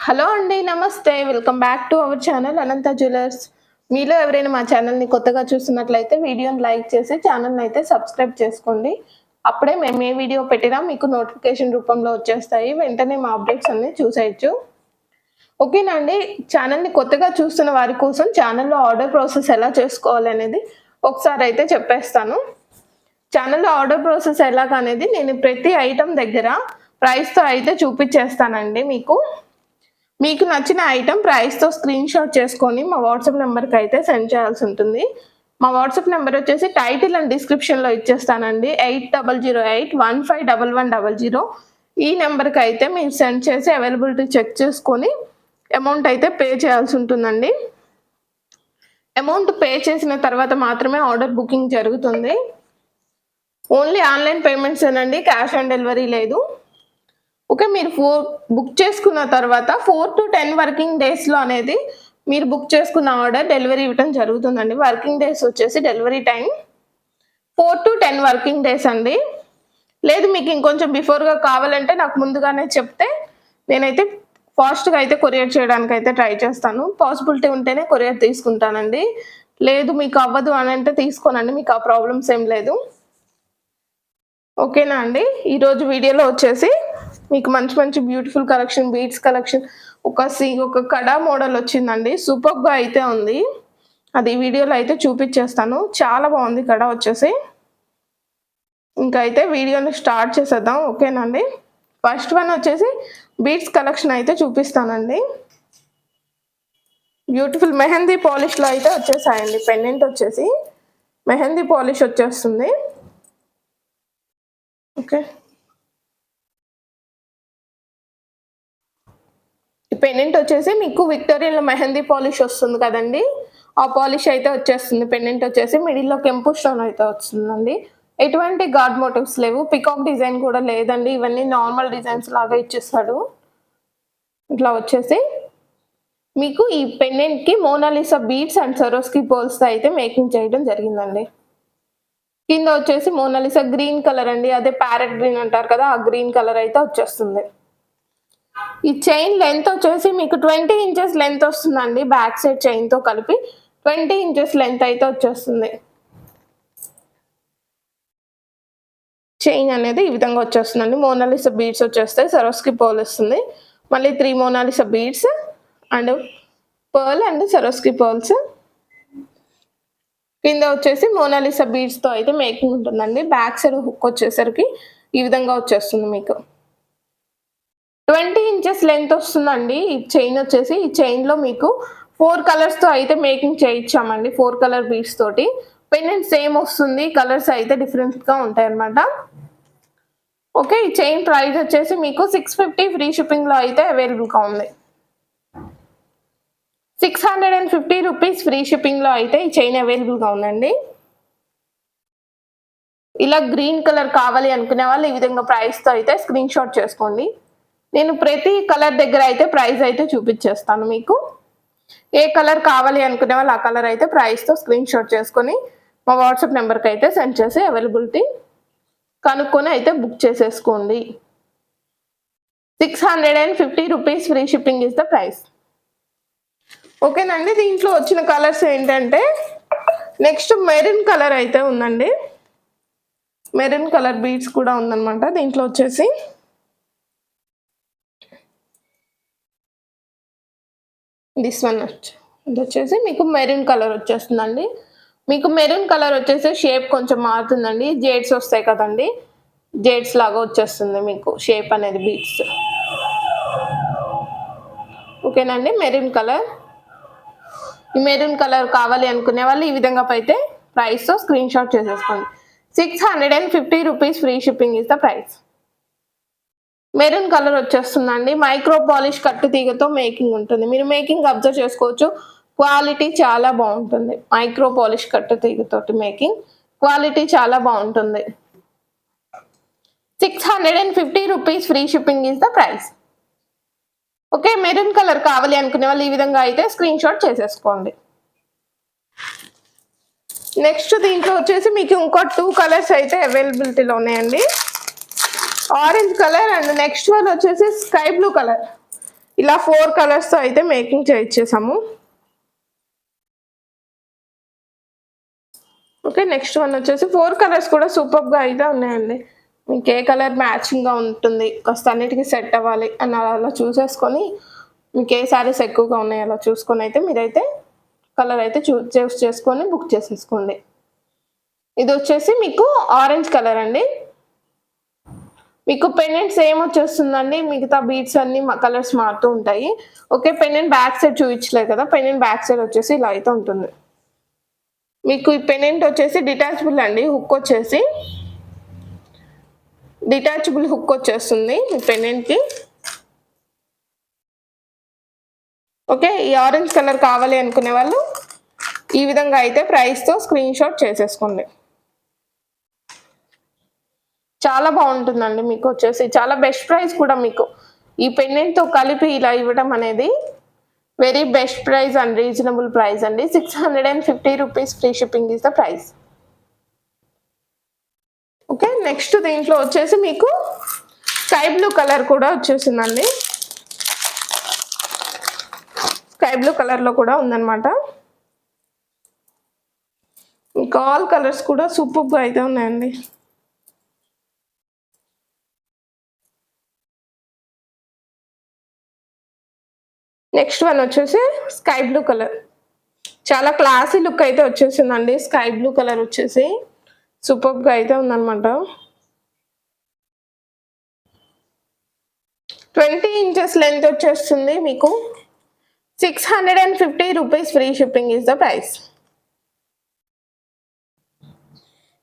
Hello అండి. నమస్తే. Welcome back to our channel Anantha jewellers. మీలో ఎవరైనా మా ఛానల్‌ని కొత్తగా చూస్తున్నట్లయితే వీడియోని లైక్ చేసి ఛానల్‌ని అయితే సబ్స్క్రైబ్ చేసుకోండి. అప్పుడే మేము ఏ వీడియో పెట్టినా మీకు నోటిఫికేషన్ రూపంలో వచ్చేస్తాయి. వెంటనే మా అప్డేట్స్ అన్నీ చూసేయొచ్చు. ఓకేనా అండి. ఛానల్‌ని కొత్తగా చూస్తున్న వారి కోసం ఛానల్‌లో ఆర్డర్ ప్రాసెస్ ఎలా చేసుకోవాలనేది ఒకసారి అయితే చెప్పేస్తాను. ఛానల్‌లో ఆర్డర్ ప్రాసెస్ ఎలాగనేది నేను ప్రతి ఐటెం దగ్గర ప్రైస్‌తో అయితే చూపించేస్తానండి మీకు. మీకు నచ్చిన ఐటెం ప్రైస్‌తో స్క్రీన్ షాట్ చేసుకొని మా వాట్సాప్ నెంబర్‌కి అయితే సెండ్ చేయాల్సి ఉంటుంది. మా వాట్సాప్ నెంబర్ వచ్చేసి టైటిల్ అండ్ డిస్క్రిప్షన్‌లో ఇచ్చేస్తానండి. 8008151100. ఈ నెంబర్‌కి అయితే మీరు సెండ్ చేసి అవైలబిలిటీ చెక్ చేసుకొని అమౌంట్ అయితే పే చేయాల్సి ఉంటుందండి. అమౌంట్ పే చేసిన తర్వాత మాత్రమే ఆర్డర్ బుకింగ్ జరుగుతుంది. ఓన్లీ ఆన్లైన్ పేమెంట్సేనండి, క్యాష్ ఆన్ డెలివరీ లేదు. ఓకే, మీరు బుక్ చేసుకున్న తర్వాత 4 to 10 వర్కింగ్ డేస్లో అనేది మీరు బుక్ చేసుకున్న ఆర్డర్ డెలివరీ ఇవ్వడం జరుగుతుందండి. వర్కింగ్ డేస్ వచ్చేసి delivery time 4 to 10 working days అండి. లేదు మీకు ఇంకొంచెం బిఫోర్గా కావాలంటే నాకు ముందుగానే చెప్తే నేనైతే ఫాస్ట్గా అయితే కొరియర్ చేయడానికి అయితే ట్రై చేస్తాను. పాసిబిలిటీ ఉంటేనే కొరియర్ తీసుకుంటానండి. లేదు మీకు అవ్వదు అని అంటే తీసుకోనండి, మీకు ఆ ప్రాబ్లమ్స్ ఏం లేదు. ఓకేనా అండి. ఈరోజు వీడియోలో వచ్చేసి మీకు మంచి మంచి బ్యూటిఫుల్ కలెక్షన్, బీడ్స్ కలెక్షన్, ఒక కడా మోడల్ వచ్చిందండి. సూపర్గా అయితే ఉంది. అది వీడియోలో అయితే చూపించేస్తాను. చాలా బాగుంది కడా వచ్చేసి. ఇంకా అయితే వీడియోని స్టార్ట్ చేసేద్దాం. ఓకేనండి. ఫస్ట్ వన్ వచ్చేసి బీడ్స్ కలెక్షన్ అయితే చూపిస్తానండి. బ్యూటిఫుల్ మెహందీ పాలిష్లో అయితే వచ్చేసాయండి. పెండెంట్ వచ్చేసి మెహందీ పాలిష్ వచ్చేస్తుంది. ఓకే, ఈ పెండెంట్ వచ్చేసి మీకు విక్టోరియన్లో మెహందీ పాలిష్ వస్తుంది కదండి, ఆ పాలిష్ అయితే వచ్చేస్తుంది. పెండెంట్ వచ్చేసి మిడిల్లో కెంపు స్టోన్ అయితే వస్తుందండి. ఎటువంటి గాడ్ మోటివ్స్ లేవు, పికాక్ డిజైన్ కూడా లేదండి. ఇవన్నీ నార్మల్ డిజైన్స్ లాగా ఇచ్చేస్తాడు. ఇట్లా వచ్చేసి మీకు ఈ పెండెంట్కి మోనాలిసా బీడ్స్ అండ్ సరోస్కి పోల్స్తో అయితే మేకింగ్ చేయడం జరిగిందండి. కింద వచ్చేసి మోనాలిసా గ్రీన్ కలర్ అండి, అదే ప్యారెట్ గ్రీన్ అంటారు కదా, ఆ గ్రీన్ కలర్ అయితే వచ్చేస్తుంది. ఈ చైన్ లెంత్ వచ్చేసి మీకు 20 ఇంచెస్ లెంత్ వస్తుందండి. బ్యాక్ సైడ్ చైన్తో కలిపి 20 ఇంచెస్ లెంత్ అయితే వచ్చేస్తుంది. చైన్ అనేది ఈ విధంగా వచ్చేస్తుందండి. మోనాలిసా బీడ్స్ వచ్చేస్తాయి, సరోస్కి పర్ల్ వస్తుంది. మళ్ళీ 3 Mona Lisa beads and pearl and Swarovski pearls. కింద వచ్చేసి మోనాలిసా బీడ్స్తో అయితే మేకింగ్ ఉంటుందండి. బ్యాక్ సైడ్ హుక్ వచ్చేసరికి ఈ విధంగా వచ్చేస్తుంది. మీకు 20 ఇంచెస్ లెంత్ వస్తుందండి. ఈ చైన్ వచ్చేసి, ఈ చైన్లో మీకు 4 కలర్స్తో అయితే మేకింగ్ చేయించామండి. 4 కలర్ బీడ్స్ తోటి. పెండెంట్ సేమ్ వస్తుంది, కలర్స్ అయితే డిఫరెంట్గా ఉంటాయి అన్నమాట. ఓకే, ఈ చైన్ ప్రైస్ వచ్చేసి మీకు 650 ఫ్రీ షిప్పింగ్లో అయితే అవైలబుల్గా ఉంది. 650 రూపీస్ ఫ్రీ షిప్పింగ్లో అయితే ఈ చైన్ అవైలబుల్గా ఉందండి. ఇలా గ్రీన్ కలర్ కావాలి అనుకునే వాళ్ళు ఈ విధంగా ప్రైస్తో అయితే స్క్రీన్ షాట్ చేసుకోండి. నేను ప్రతి కలర్ దగ్గర అయితే ప్రైస్ అయితే చూపించేస్తాను. మీకు ఏ కలర్ కావాలి అనుకునే వాళ్ళు ఆ కలర్ అయితే ప్రైస్తో స్క్రీన్ షాట్ చేసుకొని మా వాట్సాప్ నెంబర్కి అయితే సెండ్ చేసి అవైలబిలిటీ కనుక్కొని అయితే బుక్ చేసేసుకోండి. 650 rupees free shipping is the price. ఓకేనండి. దీంట్లో వచ్చిన కలర్స్ ఏంటంటే నెక్స్ట్ మెరూన్ కలర్ అయితే ఉందండి. మెరూన్ కలర్ బీడ్స్ కూడా ఉందన్నమాట. దీంట్లో వచ్చేసి దిస్ వన్ వచ్చేసి మీకు మెరూన్ కలర్ వచ్చేస్తుందండి. మీకు మెరూన్ కలర్ వచ్చేసి షేప్ కొంచెం మారుతుందండి. జేడ్స్ వస్తాయి కదండి, జేడ్స్ లాగా వచ్చేస్తుంది మీకు షేప్ అనేది బీడ్స్. ఓకేనండి. మెరూన్ కలర్, ఈ మెరూన్ కలర్ కావాలి అనుకునే వాళ్ళు ఈ విధంగా అయితే ప్రైస్తో స్క్రీన్ షాట్ చేసేసుకోండి. 650 rupees free shipping is the price. Maroon colour వచ్చేస్తుందండి. మైక్రో పాలిష్ కట్టు తీగతో మేకింగ్ ఉంటుంది. మీరు మేకింగ్ అబ్జర్వ్ చేసుకోవచ్చు, క్వాలిటీ చాలా బాగుంటుంది. మైక్రో పాలిష్ కట్టు తీగతోటి మేకింగ్ క్వాలిటీ చాలా బాగుంటుంది. 650 rupees free shipping is the price. Okay, maroon colour కావాలి అనుకునే వాళ్ళు ఈ విధంగా అయితే స్క్రీన్ షాట్ చేసేసుకోండి. నెక్స్ట్ దీంట్లో వచ్చేసి మీకు ఇంకో 2 కలర్స్ అయితే అవైలబిలిటీలో ఉన్నాయండి. Orange colour and next one వచ్చేసి స్కై బ్లూ కలర్. ఇలా 4 కలర్స్తో అయితే మేకింగ్ చేయించేసాము. ఓకే, నెక్స్ట్ వన్ వచ్చేసి 4 కలర్స్ కూడా సూపర్గా అయితే ఉన్నాయండి. మీకు ఏ కలర్ మ్యాచింగ్గా ఉంటుంది, కాస్త అన్నిటికీ సెట్ అవ్వాలి అని అలా చూసేసుకొని, మీకు ఏ శారీస్ ఎక్కువగా ఉన్నాయి అలా చూసుకొని అయితే మీరైతే కలర్ అయితే చూస్ చేసుకొని బుక్ చేసేసుకోండి. ఇది వచ్చేసి మీకు ఆరెంజ్ కలర్ అండి. మీకు పెండెంట్ సేమ్ వచ్చేస్తుందండి, మిగతా బీడ్స్ అన్ని కలర్స్ మారుతూ ఉంటాయి. ఓకే, పెండెంట్ బ్యాక్ సైడ్ చూపించలేదు కదా, పెండెంట్ బ్యాక్ సైడ్ వచ్చేసి ఇలా అయితే ఉంటుంది. మీకు ఈ పెండెంట్ వచ్చేసి డిటాచబుల్ అండి, హుక్ వచ్చేసి డిటాచబుల్ హుక్ వచ్చేస్తుంది ఈ పెండెంట్కి. ఓకే, ఈ ఆరెంజ్ కలర్ కావాలి అనుకునే వాళ్ళు ఈ విధంగా అయితే ప్రైస్తో స్క్రీన్ షాట్ చేసేసుకోండి. చాలా బాగుంటుందండి, మీకు వచ్చేసి చాలా బెస్ట్ ప్రైస్ కూడా. మీకు ఈ పెండెంట్తో కలిపి ఇలా ఇవ్వడం అనేది very best price and reasonable price అండి. 650 rupees free shipping is the price. Okay, next దీంట్లో వచ్చేసి మీకు స్కై బ్లూ కలర్ కూడా వచ్చేసిందండి. స్కై బ్లూ కలర్లో కూడా ఉందన్నమాట. ఇంకా ఆల్ కలర్స్ కూడా సూపర్గా అయితే ఉన్నాయండి. నెక్స్ట్ వన్ వచ్చేసి స్కై బ్లూ కలర్, చాలా క్లాసీ లుక్ అయితే వచ్చేసిందండి. స్కై బ్లూ కలర్ వచ్చేసి సూపర్గా అయితే ఉందన్నమాట. 20 ఇంచెస్ లెంత్ వచ్చేస్తుంది మీకు. 650 rupees free shipping is the price.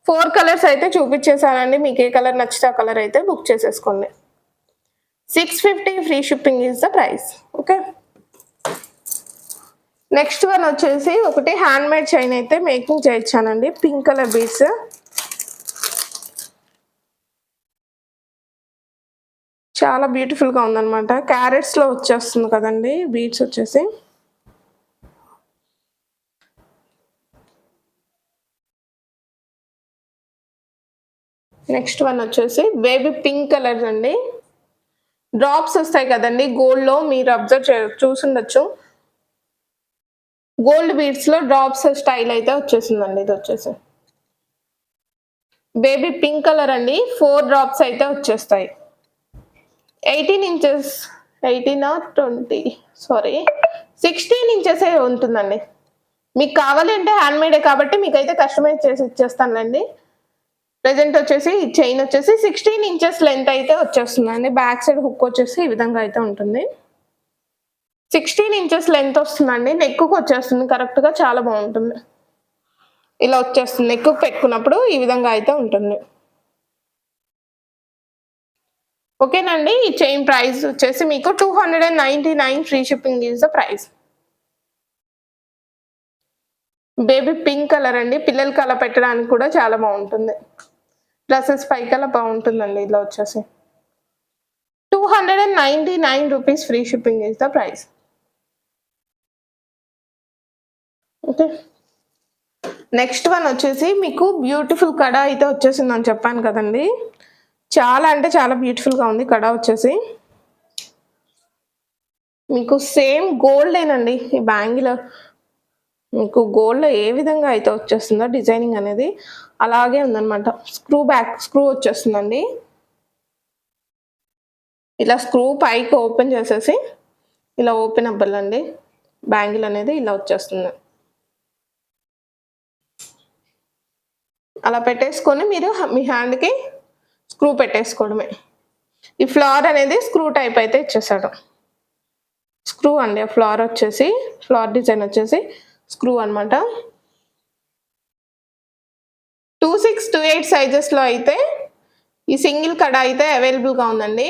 4 colours అయితే చూపించేసానండి, మీకు ఏ కలర్ నచ్చితే ఆ కలర్ అయితే బుక్ చేసేసుకోండి. 650 free shipping is the price. Okay, next one వచ్చేసి ఒకటి హ్యాండ్ మేడ్ చైన్ అయితే మేకింగ్ చేయించానండి. పింక్ కలర్ బీడ్స్, చాలా బ్యూటిఫుల్గా ఉందన్నమాట. క్యారెట్స్లో వచ్చేస్తుంది కదండి బీడ్స్ వచ్చేసి. నెక్స్ట్ వన్ వచ్చేసి బేబీ పింక్ కలర్ అండి. డ్రాప్స్ వస్తాయి కదండి గోల్డ్లో, మీరు అబ్జర్వ్ చూసుండొచ్చు. గోల్డ్ బీడ్స్లో డ్రాప్స్ స్టైల్ అయితే వచ్చేసిందండి. ఇది వచ్చేసి బేబీ పింక్ కలర్ అండి. 4 డ్రాప్స్ అయితే వచ్చేస్తాయి. 18 ఇంచెస్, 18 or 20 సారీ 16 ఇంచెసే ఉంటుందండి. మీకు కావాలంటే హ్యాండ్ మేడే కాబట్టి మీకైతే కస్టమైజ్ చేసి ఇచ్చేస్తానండి. ప్రెజెంట్ వచ్చేసి ఈ చైన్ వచ్చేసి 16 ఇంచెస్ లెంత్ అయితే వచ్చేస్తుందండి. బ్యాక్ సైడ్ హుక్ వచ్చేసి ఈ విధంగా అయితే ఉంటుంది. 16 ఇంచెస్ లెంత్ వస్తుందండి. నెక్కు వచ్చేస్తుంది కరెక్ట్గా, చాలా బాగుంటుంది. ఇలా వచ్చేస్తుంది, నెక్కు పెట్టుకున్నప్పుడు ఈ విధంగా అయితే ఉంటుంది. ఓకేనండి, ఈ చైన్ ప్రైస్ వచ్చేసి మీకు 299 free shipping is the price. Baby pink colour అండి, పిల్లలకి అలా పెట్టడానికి కూడా చాలా బాగుంటుంది. డ్రెస్సెస్ పైకి అలా బాగుంటుందండి. ఇలా వచ్చేసి 299 rupees free shipping is the price. Okay, next one వచ్చేసి మీకు బ్యూటిఫుల్ కడా అయితే వచ్చేసిందని చెప్పాను కదండి. చాలా అంటే చాలా బ్యూటిఫుల్గా ఉంది కడా వచ్చేసి. మీకు సేమ్ గోల్డేనండి. ఈ బ్యాంగిల్ మీకు గోల్డ్లో ఏ విధంగా అయితే వచ్చేస్తుందో డిజైనింగ్ అనేది అలాగే ఉందన్నమాట. స్క్రూ వచ్చేస్తుందండి. ఇలా స్క్రూ పైకి ఓపెన్ చేసేసి ఇలా ఓపెన్ అవ్వాలండి. బ్యాంగిల్ అనేది ఇలా వచ్చేస్తుంది. అలా పెట్టేసుకొని మీరు మీ హ్యాండ్కి స్క్రూ పెట్టేసుకోవడమే. ఈ ఫ్లవర్ అనేది స్క్రూ టైప్ అయితే ఇచ్చేసాడు. స్క్రూ అండి, ఆ ఫ్లవర్ వచ్చేసి ఫ్లవర్ డిజైన్ వచ్చేసి స్క్రూ అనమాట. 26, 28 సైజెస్లో అయితే ఈ సింగిల్ కడా అయితే అవైలబుల్గా ఉందండి.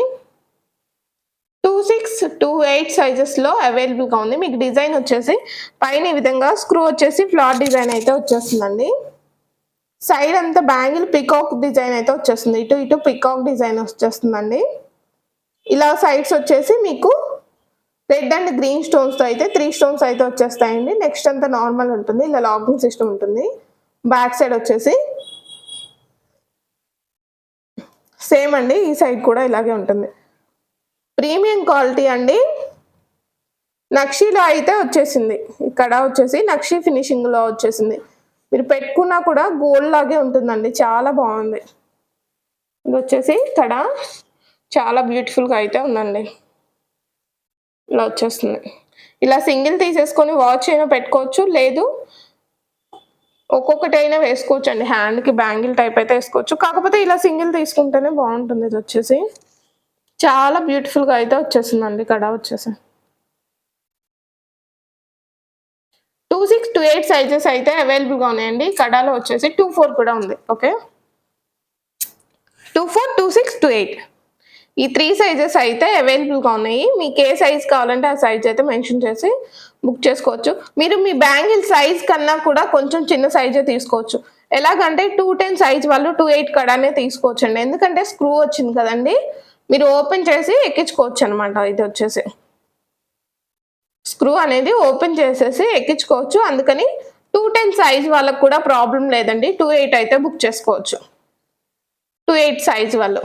26, 28 సైజెస్లో అవైలబుల్గా ఉంది. మీకు డిజైన్ వచ్చేసి పైన ఈ విధంగా స్క్రూ వచ్చేసి ఫ్లవర్ డిజైన్ అయితే వచ్చేస్తుందండి. సైడ్ అంతా బ్యాంగిల్ పికాక్ డిజైన్ అయితే వచ్చేస్తుంది. ఇటు పికాక్ డిజైన్ వచ్చేస్తుందండి. ఇలా సైడ్స్ వచ్చేసి మీకు రెడ్ అండ్ గ్రీన్ స్టోన్స్తో అయితే 3 స్టోన్స్ అయితే వచ్చేస్తాయండి. నెక్స్ట్ అంతా నార్మల్ ఉంటుంది. ఇలా లాకింగ్ సిస్టమ్ ఉంటుంది. బ్యాక్ సైడ్ వచ్చేసి సేమ్ అండి. ఈ సైడ్ కూడా ఇలాగే ఉంటుంది. ప్రీమియం క్వాలిటీ అండి. నక్షీలో అయితే వచ్చేసింది, ఇక్కడ వచ్చేసి నక్షీ ఫినిషింగ్లో వచ్చేసింది. మీరు పెట్టుకున్నా కూడా గోల్డ్ లాగే ఉంటుందండి, చాలా బాగుంది. ఇది వచ్చేసి ఇక్కడ చాలా బ్యూటిఫుల్గా అయితే ఉందండి. ఇలా వచ్చేస్తుంది. ఇలా సింగిల్ తీసేసుకొని వాచ్ అయినా పెట్టుకోవచ్చు, లేదు ఒక్కొక్కటైనా వేసుకోవచ్చు అండి. హ్యాండ్కి బ్యాంగిల్ టైప్ అయితే వేసుకోవచ్చు, కాకపోతే ఇలా సింగిల్ తీసుకుంటేనే బాగుంటుంది. ఇది వచ్చేసి చాలా బ్యూటిఫుల్గా అయితే వచ్చేసిందండి. ఇక్కడ వచ్చేసి 2-6, 2-8 సైజెస్ అయితే అవైలబుల్గా ఉన్నాయండి. కడాలో వచ్చేసి 2-4 కూడా ఉంది. ఓకే, 2-4, 2-6, 2-8 ఈ 3 సైజెస్ అయితే అవైలబుల్గా ఉన్నాయి. మీకు ఏ సైజ్ కావాలంటే ఆ సైజ్ అయితే మెన్షన్ చేసి బుక్ చేసుకోవచ్చు. మీరు మీ బ్యాంగిల్ సైజ్ కన్నా కూడా కొంచెం చిన్న సైజే తీసుకోవచ్చు. ఎలాగంటే 210 సైజ్ వాళ్ళు 2-8 కడానే తీసుకోవచ్చు అండి, ఎందుకంటే స్క్రూ వచ్చింది కదండి, మీరు ఓపెన్ చేసి ఎక్కించుకోవచ్చు అనమాట. ఇది వచ్చేసి స్క్రూ అనేది ఓపెన్ చేసేసి ఎక్కించుకోవచ్చు, అందుకని 210 సైజ్ వాళ్ళకు కూడా ప్రాబ్లం లేదండి. 2-8 అయితే బుక్ చేసుకోవచ్చు, 2-8 సైజ్ వాళ్ళు.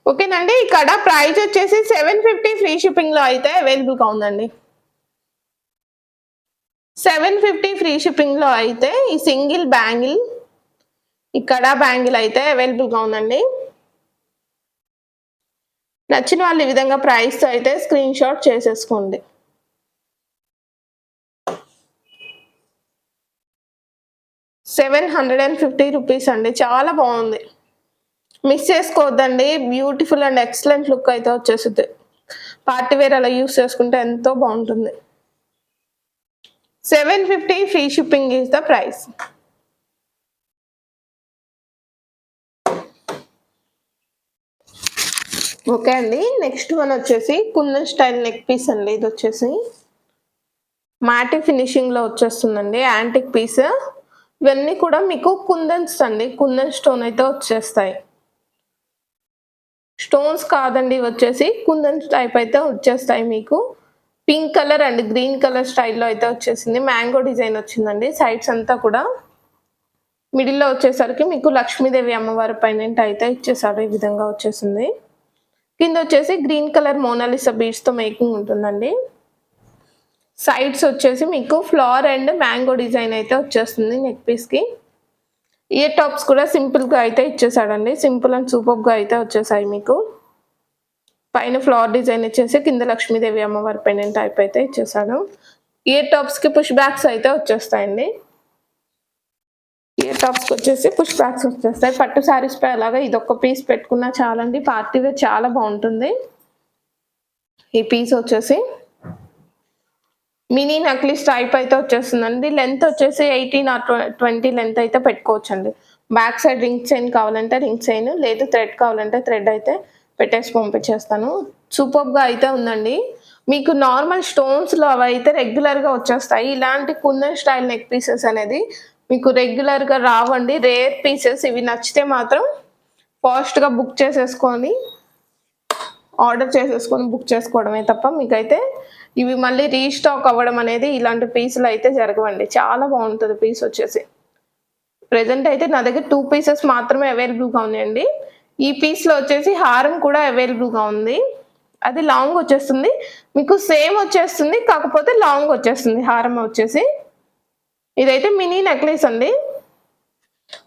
ఓకేనండి. ఇక్కడ ప్రైస్ వచ్చేసి 750 ఫ్రీ షిప్పింగ్లో అయితే అవైలబుల్గా ఉందండి. 750 ఫ్రీ షిప్పింగ్లో అయితే ఈ సింగిల్ బ్యాంగిల్, ఇక్కడ బ్యాంగిల్ అయితే అవైలబుల్గా ఉందండి. నచ్చిన వాళ్ళు ఈ విధంగా ప్రైస్తో అయితే స్క్రీన్ షాట్ చేసేసుకోండి. ₹750 అండి, చాలా బాగుంది, మిస్ చేసుకోవద్దండి. బ్యూటిఫుల్ అండ్ ఎక్సలెంట్ లుక్ అయితే వచ్చేస్తుంది. పార్టీ వేర్ అలా యూస్ చేసుకుంటే ఎంతో బాగుంటుంది. 750 free shipping is the price. Okay అండి. నెక్స్ట్ వన్ వచ్చేసి కుందన్ స్టైల్ నెక్ పీస్ అండి. ఇది వచ్చేసి మ్యాటీ ఫినిషింగ్లో వచ్చేస్తుందండి, యాంటిక్ పీస్. ఇవన్నీ కూడా మీకు కుందన్స్ అండి, కుందన్ స్టోన్ అయితే వచ్చేస్తాయి. స్టోన్స్ కాదండి, వచ్చేసి కుందన్ టైప్ అయితే వచ్చేస్తాయి. మీకు pink colour and green colour స్టైల్లో అయితే వచ్చేసింది. మ్యాంగో డిజైన్ వచ్చిందండి సైడ్స్ అంతా కూడా. మిడిల్లో వచ్చేసరికి మీకు లక్ష్మీదేవి అమ్మవారి పైన అయితే ఇచ్చేసాడు, ఈ విధంగా వచ్చేసింది. కింద వచ్చేసి గ్రీన్ కలర్ మోనాలిసా బీడ్స్తో మేకింగ్ ఉంటుందండి. సైడ్స్ వచ్చేసి మీకు ఫ్లవర్ అండ్ మ్యాంగో డిజైన్ అయితే వచ్చేస్తుంది నెక్ పీస్కి. ఇయర్ టాప్స్ కూడా సింపుల్గా అయితే ఇచ్చేసాడండి, సింపుల్ అండ్ సూపర్గా అయితే వచ్చేసాయి. మీకు పైన ఫ్లవర్ డిజైన్ ఇచ్చేసి కింద లక్ష్మీదేవి అమ్మవారి పెండెంట్ టైప్ అయితే ఇచ్చేసాడు. ఇయర్ టాప్స్కి పుష్ బ్యాక్స్ అయితే వచ్చేస్తాయండి. ఇయర్ టాప్స్కి వచ్చేసి పుష్ బ్యాక్స్ వచ్చేస్తాయి. పట్టు శారీస్ పై అలాగా ఇదొక పీస్ పెట్టుకున్నా చాలండి, పార్టీ వేర్ చాలా బాగుంటుంది. ఈ పీస్ వచ్చేసి మినీ నక్లీస్ టైప్ అయితే వచ్చేస్తుందండి. లెంత్ వచ్చేసి 18 or 20 లెంత్ అయితే పెట్టుకోవచ్చండి. బ్యాక్ సైడ్ రింగ్ చైన్ కావాలంటే రింగ్ చైన్, లేదు థ్రెడ్ కావాలంటే థ్రెడ్ అయితే పెట్టేసి పంపించేస్తాను. సూపర్గా అయితే ఉందండి. మీకు నార్మల్ స్టోన్స్లో అవి అయితే రెగ్యులర్గా వచ్చేస్తాయి. ఇలాంటి కుందన్ స్టైల్ నెక్ పీసెస్ అనేది మీకు రెగ్యులర్గా రావండి, రేర్ పీసెస్. ఇవి నచ్చితే మాత్రం ఫాస్ట్గా బుక్ చేసేసుకొని ఆర్డర్ చేసేసుకొని బుక్ చేసుకోవడమే తప్ప మీకైతే ఇవి మళ్ళీ రీస్టాక్ అవ్వడం అనేది ఇలాంటి పీసులు అయితే జరగవండి. చాలా బాగుంటుంది పీస్ వచ్చేసి. ప్రెజెంట్ అయితే నా దగ్గర 2 పీసెస్ మాత్రమే అవైలబుల్గా ఉన్నాయండి. ఈ పీస్లో వచ్చేసి హారం కూడా అవైలబుల్గా ఉంది, అది లాంగ్ వచ్చేస్తుంది. మీకు సేమ్ వచ్చేస్తుంది, కాకపోతే లాంగ్ వచ్చేస్తుంది హారం వచ్చేసి. ఇదైతే మినీ నెక్లెస్ అండి.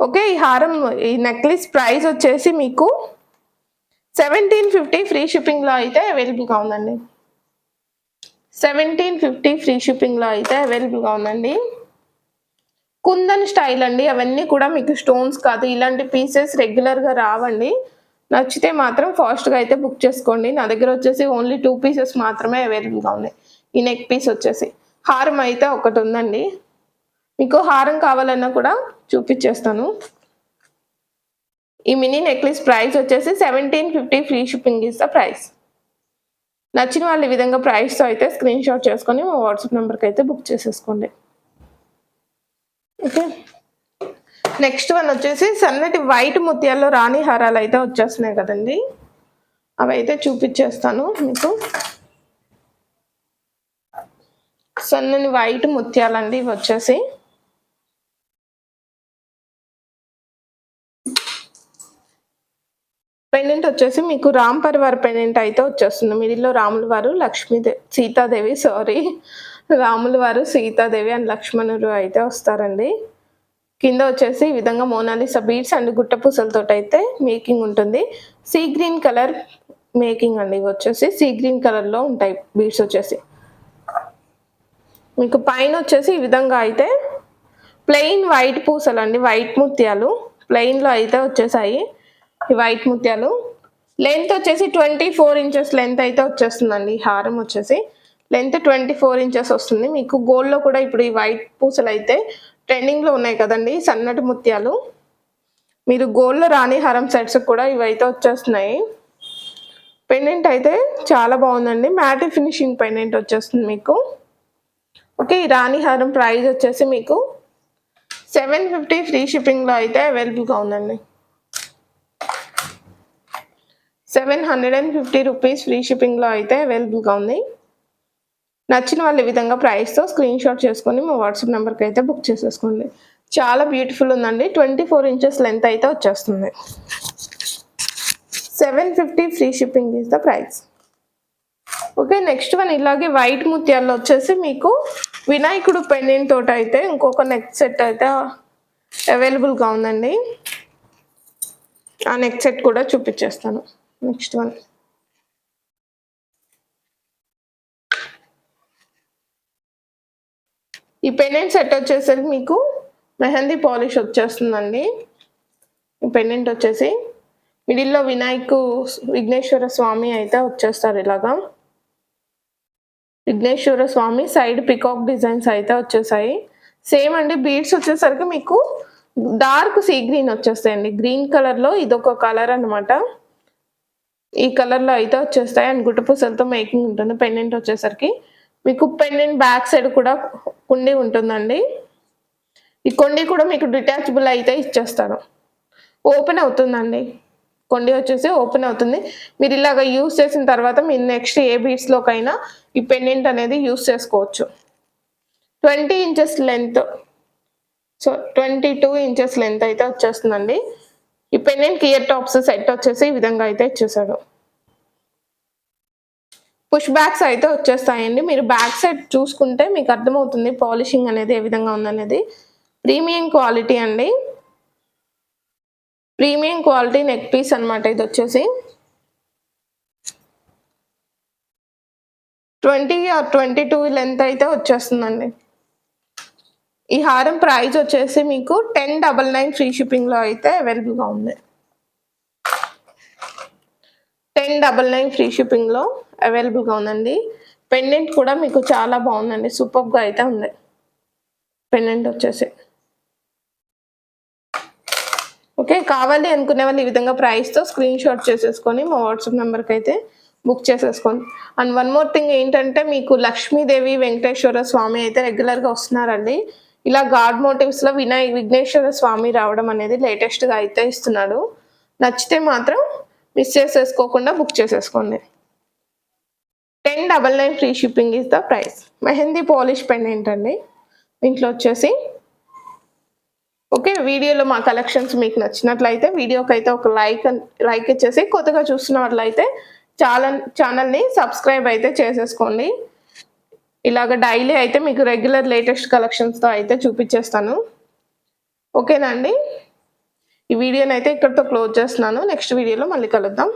ఓకే, ఈ హారం ఈ నెక్లెస్ ప్రైస్ వచ్చేసి మీకు 1750 ఫ్రీ షిప్పింగ్లో అయితే అవైలబుల్గా ఉందండి. 1750 ఫ్రీ షిప్పింగ్లో అయితే అవైలబుల్గా ఉందండి. కుందన్ స్టైల్ అండి, అవన్నీ కూడా మీకు స్టోన్స్ కాదు. ఇలాంటి పీసెస్ రెగ్యులర్గా రావండి. నచ్చితే మాత్రం ఫాస్ట్గా అయితే బుక్ చేసుకోండి. నా దగ్గర వచ్చేసి ఓన్లీ 2 పీసెస్ మాత్రమే అవైలబుల్గా ఉన్నాయి. ఈ నెక్ పీస్ వచ్చేసి హారం అయితే ఒకటి ఉందండి. మీకు హారం కావాలన్నా కూడా చూపించేస్తాను. ఈ మినీ నెక్లెస్ ప్రైస్ వచ్చేసి 1750 free shipping is the price. నచ్చిన వాళ్ళు ఈ విధంగా ప్రైస్తో అయితే స్క్రీన్ షాట్ చేసుకొని మా వాట్సాప్ నెంబర్కి అయితే బుక్ చేసేసుకోండి. ఓకే, నెక్స్ట్ వన్ వచ్చేసి సన్నటి వైట్ ముత్యాల్లో రాణి హారాలు అయితే వచ్చేస్తున్నాయి కదండి, అవి అయితే చూపించేస్తాను మీకు. సన్నని వైట్ ముత్యాలండి ఇవి వచ్చేసి. పెండెంట్ వచ్చేసి మీకు రామ్ పరివార్ పెండెంట్ అయితే వచ్చేస్తుంది. మిడిల్‌లో రాముల వారు, సీతాదేవి రాముల వారు, సీతాదేవి అండ్ లక్ష్మణుడు అయితే వస్తారండి. కింద వచ్చేసి ఈ విధంగా మోనాలిసా బీడ్స్ అండ్ గుట్ట పూసలతోటైతే మేకింగ్ ఉంటుంది. సీ గ్రీన్ కలర్ మేకింగ్ అండి. ఇవి వచ్చేసి సీ గ్రీన్ కలర్‌లో ఉంటాయి బీడ్స్ వచ్చేసి. మీకు పైన వచ్చేసి ఈ విధంగా అయితే ప్లెయిన్ వైట్ పూసలండి. వైట్ ముత్యాలు ప్లెయిన్‌లో అయితే వచ్చేసాయి. ఈ వైట్ ముత్యాలు లెంత్ వచ్చేసి 24 ఇంచెస్ లెంత్ అయితే వచ్చేస్తుందండి. ఈ హారం వచ్చేసి లెంత్ 24 ఇంచెస్ వస్తుంది. మీకు గోల్డ్‌లో కూడా ఇప్పుడు ఈ వైట్ పూసలు అయితే ట్రెండింగ్‌లో ఉన్నాయి కదండి, సన్నటి ముత్యాలు. మీరు గోల్డ్‌లో రాణి హారం సెట్స్ కూడా ఇవైతే వచ్చేస్తున్నాయి. పెండెంట్ అయితే చాలా బాగుందండి. మ్యాట్ ఫినిషింగ్ పెండెంట్ వచ్చేస్తుంది మీకు. ఓకే, ఈ రాణి హారం ప్రైస్ వచ్చేసి మీకు 750 ఫ్రీ షిప్పింగ్లో అయితే అవైలబుల్గా ఉందండి. 750 రూపీస్ ఫ్రీ షిప్పింగ్లో అయితే అవైలబుల్గా ఉంది. నచ్చిన వాళ్ళు ఈ విధంగా ప్రైస్తో స్క్రీన్ షాట్ చేసుకొని మా వాట్సాప్ నెంబర్కి అయితే బుక్ చేసేసుకోండి. చాలా బ్యూటిఫుల్ ఉందండి. 24 ఇంచెస్ లెంత్ అయితే వచ్చేస్తుంది. 750 free shipping is the price. Okay, next one ఇలాగే వైట్ ముత్యాల్లో వచ్చేసి మీకు వినాయకుడు పెండెంట్ తోటి అయితే ఇంకొక నెక్ సెట్ అయితే అవైలబుల్గా ఉందండి. ఆ నెక్ సెట్ కూడా చూపించేస్తాను. నెక్స్ట్ వన్ ఈ పెండెంట్ సెట్ వచ్చేసరికి మీకు మెహందీ పాలిష్ వచ్చేస్తుందండి. ఈ పెండెంట్ వచ్చేసి మిడిల్లో విఘ్నేశ్వర స్వామి అయితే వచ్చేస్తారు. ఇలాగా విఘ్నేశ్వర స్వామి సైడ్ పికాక్ డిజైన్స్ అయితే వచ్చేసాయి. సేమ్ అండి. బీడ్స్ వచ్చేసరికి మీకు డార్క్ సీ గ్రీన్ వచ్చేస్తాయండి. గ్రీన్ కలర్లో ఇదొక కలర్ అనమాట. ఈ కలర్లో అయితే వచ్చేస్తాయి అండ్ గుట్టపూసలతో మేకింగ్ ఉంటుంది. పెండెంట్ వచ్చేసరికి మీకు పెండెంట్ బ్యాక్ సైడ్ కూడా కుండి ఉంటుందండి. ఈ కొండి కూడా మీకు డిటాచబుల్ అయితే ఇచ్చేస్తాను. ఓపెన్ అవుతుందండి. కొండి వచ్చేసి ఓపెన్ అవుతుంది. మీరు ఇలాగ యూస్ చేసిన తర్వాత మీరు నెక్స్ట్ ఏ బీడ్స్లోకైనా ఈ పెండెంట్ అనేది యూస్ చేసుకోవచ్చు. 20 ఇంచెస్ లెంత్, 22 ఇంచెస్ లెంత్ అయితే వచ్చేస్తుందండి. ఈ పెండెంట్ ఇయర్ టాప్స్ సెట్ వచ్చేసి ఈ విధంగా అయితే ఇచ్చేసాడు. పుష్ బ్యాక్స్ అయితే వచ్చేస్తాయండి. మీరు బ్యాక్ సైడ్ చూసుకుంటే మీకు అర్థమవుతుంది పాలిషింగ్ అనేది ఏ విధంగా ఉందనేది. ప్రీమియం క్వాలిటీ అండి. ప్రీమియం క్వాలిటీ నెక్ పీస్ అనమాట. ఇది వచ్చేసి 20 or 22 లెంత్ అయితే వచ్చేస్తుందండి. ఈ హారం ప్రైస్ వచ్చేసి మీకు 1099 ఫ్రీ షిప్పింగ్లో అయితే అవైలబుల్గా ఉంది. 1099 ఫ్రీ షిప్పింగ్లో అవైలబుల్గా ఉందండి. పెండెంట్ కూడా మీకు చాలా బాగుందండి. సూపర్గా అయితే ఉంది పెండెంట్ వచ్చేసి. ఓకే, కావాలి అనుకునే వాళ్ళు ఈ విధంగా ప్రైస్తో స్క్రీన్ షాట్ చేసేసుకొని మా వాట్సాప్ నెంబర్కి అయితే బుక్ చేసేసుకోండి. అండ్ వన్ మోర్ థింగ్ ఏంటంటే మీకు లక్ష్మీదేవి వెంకటేశ్వర స్వామి అయితే రెగ్యులర్గా వస్తున్నారండి. ఇలా గాడ్ మోటివ్స్లో విఘ్నేశ్వర స్వామి రావడం అనేది లేటెస్ట్గా అయితే ఇస్తున్నాడు. నచ్చితే మాత్రం మిస్ చేసేసుకోకుండా బుక్ చేసేసుకోండి. 1099 free shipping is the price. Mehndi polish pendant అండి దీంట్లో వచ్చేసి. ఓకే, వీడియోలో మా కలెక్షన్స్ మీకు నచ్చినట్లయితే వీడియోకి అయితే ఒక లైక్ ఇచ్చేసి కొత్తగా చూస్తున్నట్లయితే ఛానల్ని సబ్స్క్రైబ్ అయితే చేసేసుకోండి. ఇలాగ డైలీ అయితే మీకు రెగ్యులర్ లేటెస్ట్ కలెక్షన్స్తో అయితే చూపించేస్తాను. ఓకేనా అండి? ఈ వీడియోని అయితే ఇక్కడితో క్లోజ్ చేస్తున్నాను. నెక్స్ట్ వీడియోలో మళ్ళీ కలుద్దాం.